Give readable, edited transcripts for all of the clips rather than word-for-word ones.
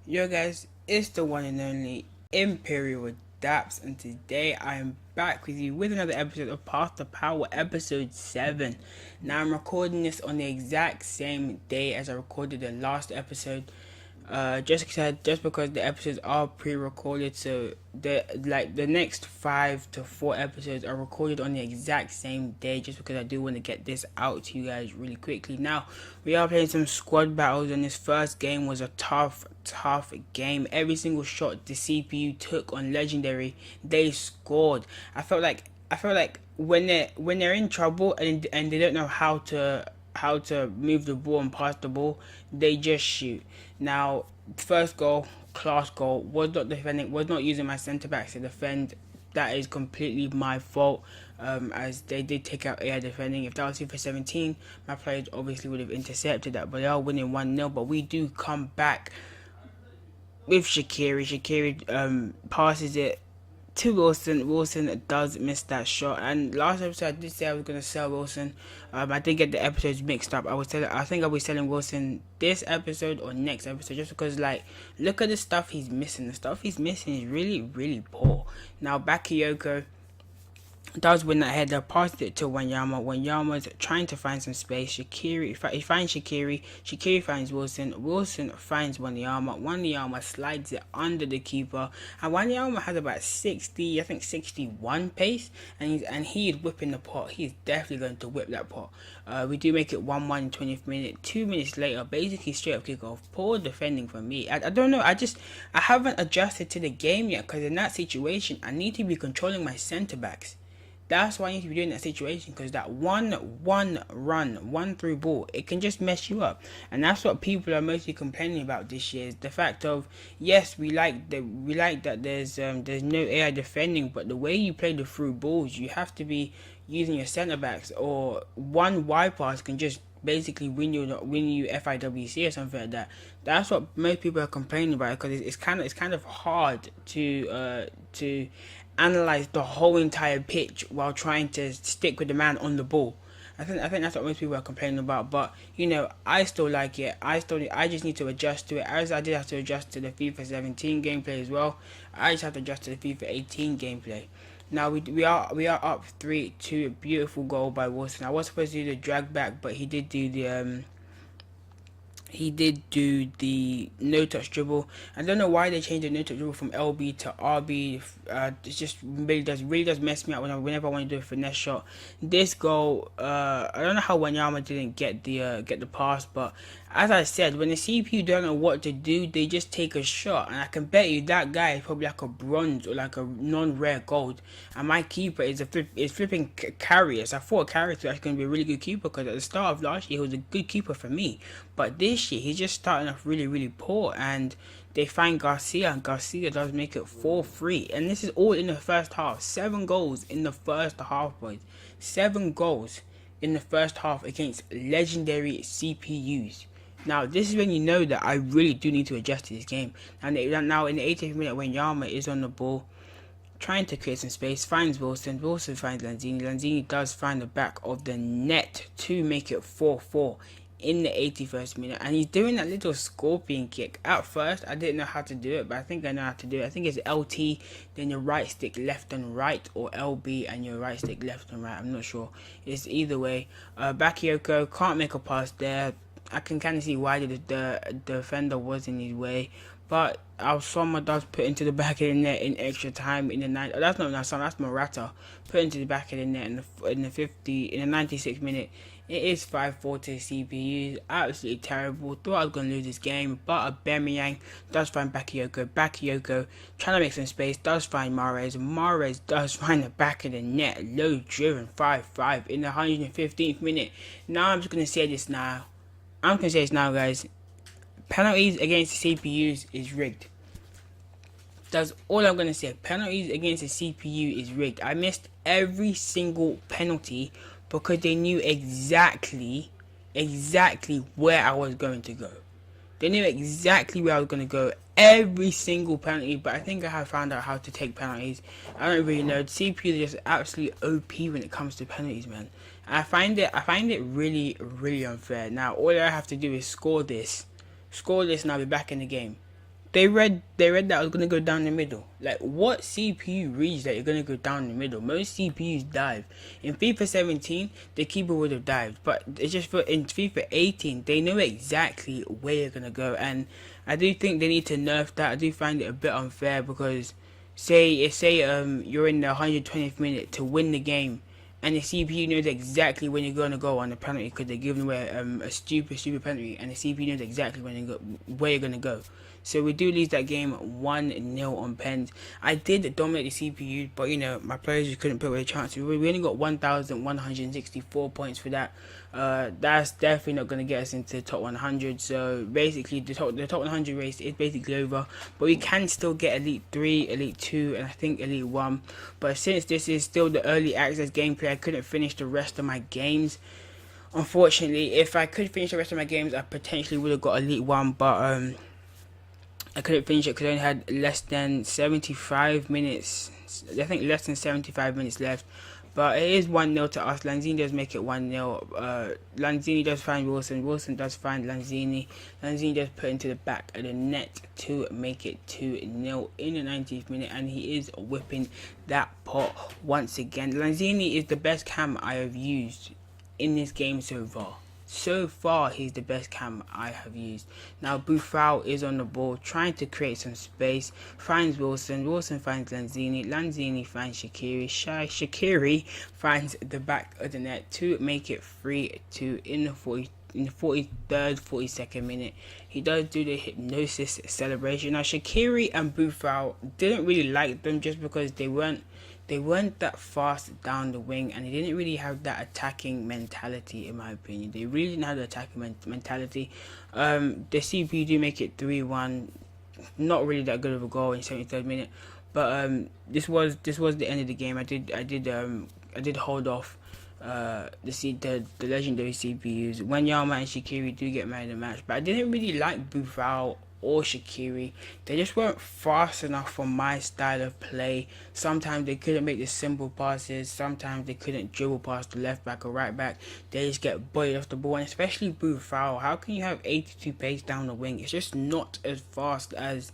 Yo guys, it's the one and only Imperial Daps, and today I am back with you with another episode of Path to Power episode 7. Now I'm recording this on the exact same day as I recorded the last episode. Just because the episodes are pre-recorded, so the next 5 to 4 episodes are recorded on the exact same day. Just because I do want to get this out to you guys really quickly. Now we are playing some squad battles, and this first game was a tough game. Every single shot the CPU took on legendary, they scored. I felt like when they're in trouble and they don't know how to move the ball and pass the ball, they just shoot. Now, first goal, class goal, was not using my centre backs to defend. That is completely my fault, as they did take out AI defending. If that was FIFA 17, my players obviously would have intercepted that, but they are winning 1-0. But we do come back with Shaqiri. Shaqiri passes it to Wilson. Wilson does miss that shot. And last episode, I did say I was gonna sell Wilson. I did get the episodes mixed up. I think I'll be selling Wilson this episode or next episode, just because look at the stuff he's missing. The stuff he's missing is really poor. Now Bakayoko does win that header, passed it to Wanyama. Wanyama's trying to find some space. He finds Shaqiri. Shaqiri finds Wilson. Wilson finds Wanyama. Wanyama slides it under the keeper. And Wanyama has about 61 pace. And he is whipping the pot. He's definitely going to whip that pot. We do make it 1-1 in 20th minute. 2 minutes later, basically straight up kickoff. Poor defending from me. I don't know. I haven't adjusted to the game yet. Because in that situation, I need to be controlling my centre backs. That's why I need to be doing that situation, because that one through ball, it can just mess you up. And that's what people are mostly complaining about this year, is the fact of, yes, we like that there's no AI defending, but the way you play the through balls, you have to be using your centre backs, or one wide pass can just basically win you FIWC or something like that. That's what most people are complaining about, because it's kind of hard to analyze the whole entire pitch while trying to stick with the man on the ball. I think that's what most people are complaining about. But I still like it. I just need to adjust to it, as I did have to adjust to the FIFA 17 gameplay as well. I just have to adjust to the FIFA 18 gameplay. Now we are up 3-2. A beautiful goal by Wilson. I was supposed to do the drag back, but he did do the no touch dribble. I don't know why they changed the no touch dribble from LB to RB. It just really does mess me up whenever I want to do a finesse shot. This goal, I don't know how Wanyama didn't get the pass, but as I said, when the CPU don't know what to do, they just take a shot, and I can bet you that guy is probably like a bronze or like a non-rare gold. And my keeper is flipping Karius. I thought Karius was actually going to be a really good keeper, because at the start of last year he was a good keeper for me, but this year he's just starting off really poor. And they find Garcia, and Garcia does make it 4-3, and this is all in the first half. 7 goals in the first half, boys. 7 goals in the first half against legendary CPUs. Now, this is when you know that I really do need to adjust to this game. And now in the 80th minute, when Yama is on the ball, trying to create some space, finds Wilson. Wilson finds Lanzini. Lanzini does find the back of the net to make it 4-4 in the 81st minute. And he's doing that little scorpion kick. At first, I didn't know how to do it, but I think I know how to do it. I think it's LT, then your right stick left and right, or LB and your right stick left and right. I'm not sure. It's either way. Bakayoko can't make a pass there. I can kind of see why the defender was in his way, but Alsoma does put into the back of the net in extra time in the 90. That's not Alsoma, that's Morata. Put into the back of the net in the 96th minute. It is 5-4 to the CPU. Absolutely terrible. Thought I was going to lose this game, but Aubameyang does find Bakayoko. Bakayoko trying to make some space, does find Mahrez. Mahrez does find the back of the net. Low driven 5-5 in the 115th minute. Now I'm just going to say this now. I'm going to say this now, guys. Penalties against the CPUs is rigged. That's all I'm going to say. Penalties against the CPU is rigged. I missed every single penalty because they knew exactly where I was going to go. They knew exactly where I was going to go. Every single penalty, but I think I have found out how to take penalties. I don't really know. The CPU is just absolutely OP when it comes to penalties, man. I find it really unfair. Now all I have to do is score this and I'll be back in the game. They read that I was gonna go down the middle. Like, what CPU reads that you're gonna go down the middle? Most CPUs dive. In FIFA 17, the keeper would have dived, but it's just for in FIFA 18, they know exactly where you're gonna go, and I do think they need to nerf that. I do find it a bit unfair because say you're in the 120th minute to win the game, and the CPU knows exactly when you're gonna go on the penalty because they're giving away a stupid penalty, and the CPU knows exactly where you're gonna go. So we do lose that game 1-0 on pens. I did dominate the CPU, but you know my players just couldn't put away chances. We only got 1,164 points for that. That's definitely not going to get us into the top 100. So basically, the top 100 race is basically over. But we can still get Elite 3, Elite 2, and I think Elite 1. But since this is still the early access gameplay, I couldn't finish the rest of my games. Unfortunately, if I could finish the rest of my games, I potentially would have got Elite 1, but I couldn't finish it because I only had less than 75 minutes. I think less than 75 minutes left. But it is 1-0 to us. Lanzini does make it 1-0. Lanzini does find Wilson. Wilson does find Lanzini. Lanzini does put into the back of the net to make it 2-0 in the 90th minute. And he is whipping that pot once again. Lanzini is the best cam I have used in this game so far. So far, he's the best cam I have used. Now, Buffal is on the ball, trying to create some space. Finds Wilson. Wilson finds Lanzini. Lanzini finds Shaqiri. Shaqiri finds the back of the net to make it 3-2 in the 43rd, 42nd minute. He does do the hypnosis celebration. Now, Shaqiri and Buffal didn't really like them just because they weren't that fast down the wing, and they didn't really have that attacking mentality, in my opinion. They really didn't have the attacking mentality. The CPU do make it 3-1. Not really that good of a goal in 73rd minute, but this was the end of the game. I did hold off the legendary CPUs. Wanyama and Shaqiri do get man of the match, but I didn't really like Buffal or Shaqiri. They just weren't fast enough for my style of play. Sometimes they couldn't make the simple passes. Sometimes they couldn't dribble past the left back or right back. They just get bodied off the ball, and especially Buffal. How can you have 82 pace down the wing? It's just not as fast as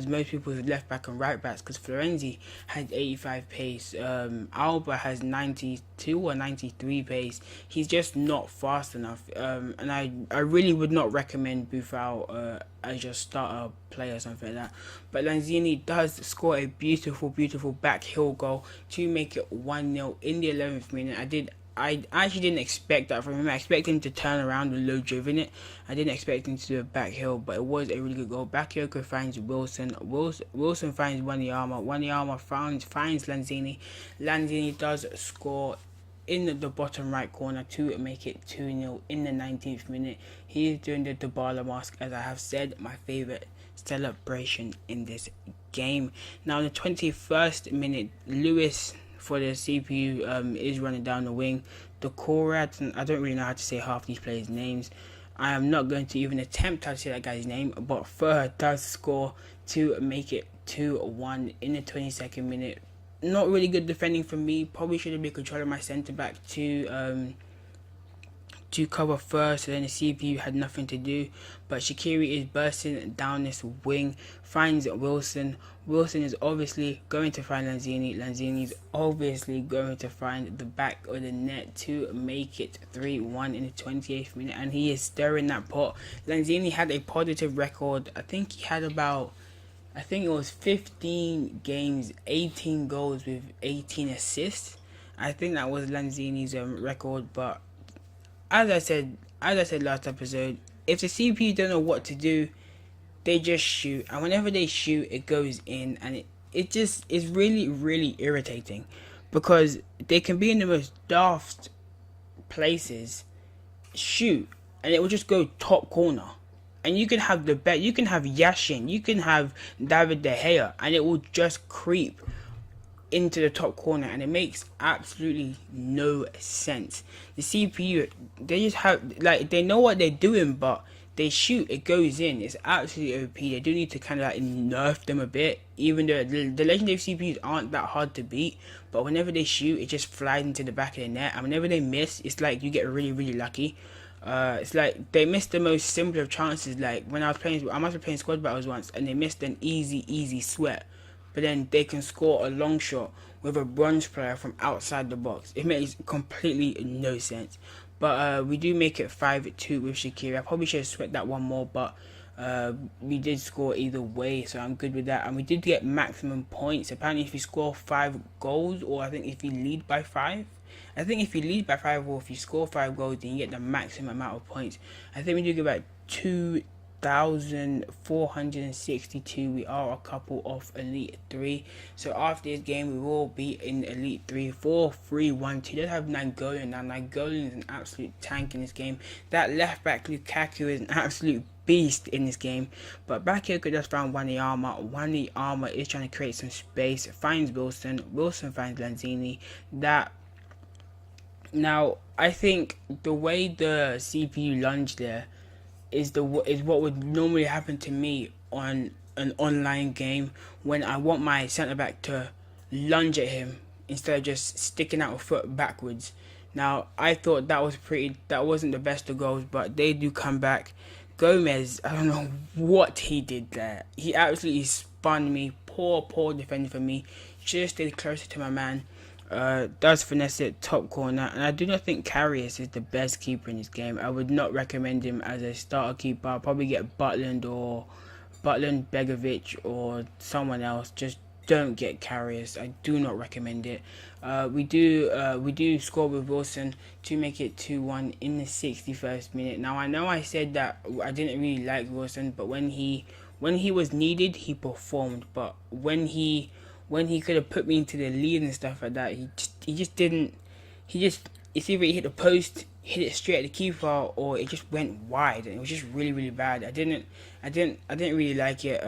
most people's left back and right backs, because Florenzi had 85 pace, Alba has 92 or 93 pace. He's just not fast enough, and I really would not recommend Buffal as your starter player or something like that. But Lanzini does score a beautiful back heel goal to make it 1-0 in the 11th minute. I actually didn't expect that from him. I expected him to turn around with low driven it. I didn't expect him to do a back heel, but it was a really good goal. Bakayoko finds Wilson. Wilson finds Wanyama. Wanyama finds Lanzini. Lanzini does score in the bottom right corner to make it 2-0 in the 19th minute. He is doing the Dybala mask, as I have said, my favourite celebration in this game. Now in the 21st minute, Lewis for the CPU is running down the wing. The Korat, I don't really know how to say half these players' names. I am not going to even attempt how to say that guy's name, but Fur does score to make it 2-1 in the 22nd minute. Not really good defending from me. Probably should have been controlling my centre back to cover first, so then the CPU had nothing to do. But Shaqiri is bursting down this wing, finds Wilson. Wilson is obviously going to find Lanzini. Lanzini is obviously going to find the back of the net to make it 3-1 in the 28th minute, and he is stirring that pot. Lanzini had a positive record. I think he had about, I think it was 15 games, 18 goals with 18 assists. I think that was Lanzini's record, but as I said last episode, if the CPU don't know what to do, they just shoot, and whenever they shoot, it goes in, and it just is really irritating, because they can be in the most daft places, shoot, and it will just go top corner, and you can have you can have Yashin, you can have David De Gea, and it will just creep into the top corner, and it makes absolutely no sense. The CPU, they just have, like, they know what they're doing, but they shoot, it goes in. It's absolutely OP. They do need to kind of like nerf them a bit, even though the legendary CPUs aren't that hard to beat, but whenever they shoot, it just flies into the back of the net, and whenever they miss, it's like you get really lucky. It's like they missed the most simple of chances. Like when I must be playing squad battles once, and they missed an easy sweat, but then they can score a long shot with a bronze player from outside the box. It makes completely no sense. But we do make it 5-2 with Shaqiri. I probably should have sweat that one more, but we did score either way, so I'm good with that. And we did get maximum points. Apparently, if you score 5 goals, or I think if you lead by 5, I think if you lead by 5 or if you score 5 goals, then you get the maximum amount of points. I think we do get about 2,462. We are a couple of Elite 3. So after this game, we will be in Elite 3. 4-3-1-2. Let's have Nainggolan. Now, Nainggolan is an absolute tank in this game. That left back, Lukaku, is an absolute beast in this game. But back here, could just found Wanyama. Wanyama is trying to create some space. Finds Wilson. Wilson finds Lanzini. Now, I think the way the CPU lunged there is what would normally happen to me on an online game when I want my centre back to lunge at him instead of just sticking out a foot backwards. Now, I thought that wasn't the best of goals, but they do come back. Gomez, I don't know what he did there. He absolutely spun me. Poor defender for me. Should have stayed closer to my man. Does finesse it top corner, and I do not think Karius is the best keeper in this game. I would not recommend him as a starter keeper. I'll probably get Butland, Begovic, or someone else. Just don't get Karius. I do not recommend it. We do score with Wilson to make it 2-1 in the 61st minute. Now I know I said that I didn't really like Wilson, but when he was needed, he performed. But when he could have put me into the lead and stuff like that, he just didn't. It's either he hit the post, hit it straight at the keeper, or it just went wide, and it was just really bad. I didn't really like it.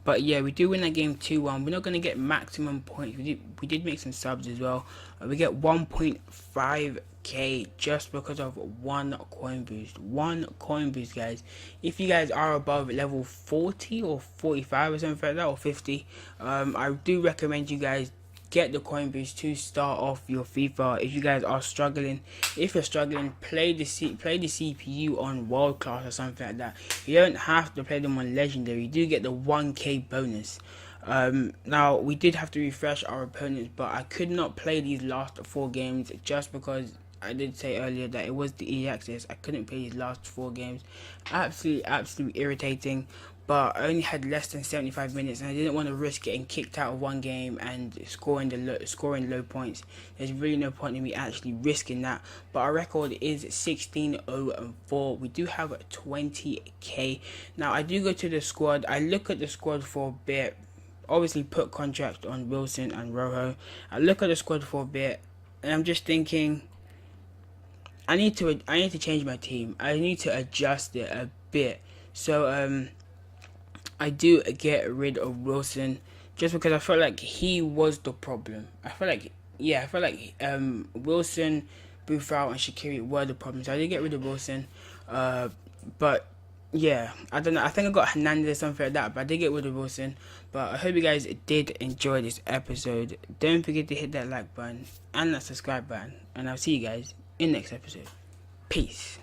But yeah, we do win that game 2-1. We're not gonna get maximum points. We did make some subs as well. We get 1.5k just because of one coin boost. One coin boost, guys. If you guys are above level 40 or 45 or something like that, or 50, I do recommend you guys get the coin boost to start off your FIFA. If you guys are struggling, play the CPU on world class or something like that. You don't have to play them on legendary. You do get the 1k bonus. Now we did have to refresh our opponents, but I could not play these last 4 games just because I did say earlier that it was the EA access. I couldn't play these last 4 games. Absolutely irritating. But I only had less than 75 minutes, and I didn't want to risk getting kicked out of one game and scoring low points. There's really no point in me actually risking that. But our record is 16-0-4. We do have 20k. Now I do go to the squad. I look at the squad for a bit. Obviously, put contract on Wilson and Rojo. I look at the squad for a bit, and I'm just thinking, I need to change my team. I need to adjust it a bit. So I do get rid of Wilson just because I felt like he was the problem. I felt like Wilson, Buffal, and Shaqiri were the problem. So I did get rid of Wilson. But yeah, I don't know. I think I got Hernandez or something like that, but I did get rid of Wilson. But I hope you guys did enjoy this episode. Don't forget to hit that like button and that subscribe button. And I'll see you guys in the next episode. Peace.